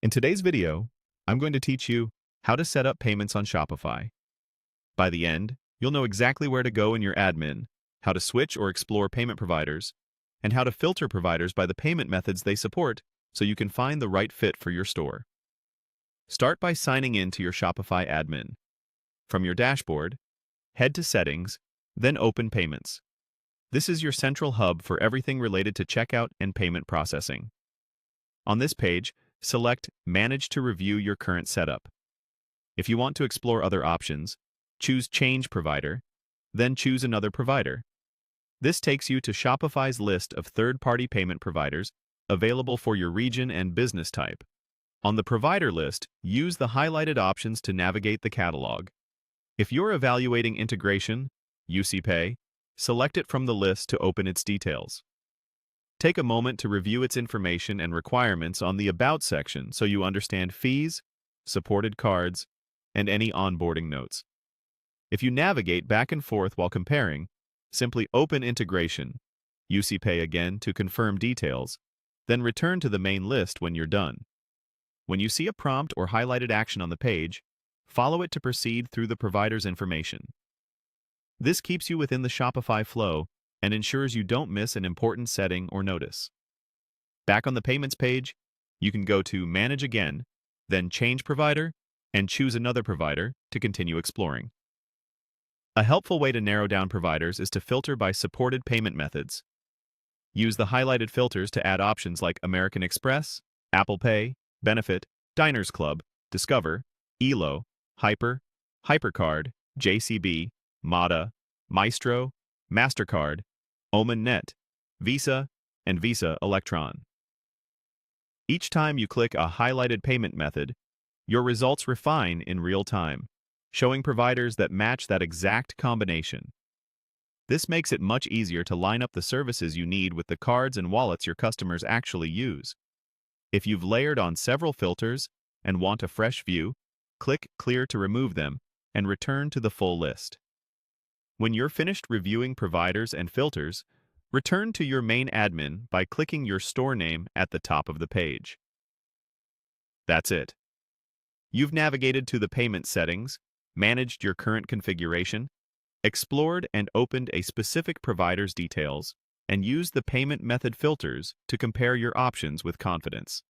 In today's video, I'm going to teach you how to set up payments on Shopify. By the end, you'll know exactly where to go in your admin, how to switch or explore payment providers, and how to filter providers by the payment methods they support so you can find the right fit for your store. Start by signing in to your Shopify admin. From your dashboard, head to Settings, then open Payments. This is your central hub for everything related to checkout and payment processing. On this page, select Manage to review your current setup. If you want to explore other options, choose Change Provider, then choose another provider. This takes you to Shopify's list of third-party payment providers available for your region and business type. On the provider list, use the highlighted options to navigate the catalog. If you're evaluating Integration-UsePay, select it from the list to open its details. Take a moment to review its information and requirements on the About section so you understand fees, supported cards, and any onboarding notes. If you navigate back and forth while comparing, simply open Integration-UsePay again to confirm details, then return to the main list when you're done. When you see a prompt or highlighted action on the page, follow it to proceed through the provider's information. This keeps you within the Shopify flow and ensures you don't miss an important setting or notice. Back on the Payments page, you can go to Manage again, then Change Provider, and choose another provider to continue exploring. A helpful way to narrow down providers is to filter by supported payment methods. Use the highlighted filters to add options like American Express, Apple Pay, Benefit, Diners Club, Discover, ELO, Hyper, HyperCard, JCB, Mada, Maestro, MasterCard, Oman Net, Visa, and Visa Electron. Each time you click a highlighted payment method, your results refine in real time, showing providers that match that exact combination. This makes it much easier to line up the services you need with the cards and wallets your customers actually use. If you've layered on several filters and want a fresh view, click Clear to remove them and return to the full list. When you're finished reviewing providers and filters, return to your main admin by clicking your store name at the top of the page. That's it. You've navigated to the payment settings, managed your current configuration, explored and opened a specific provider's details, and used the payment method filters to compare your options with confidence.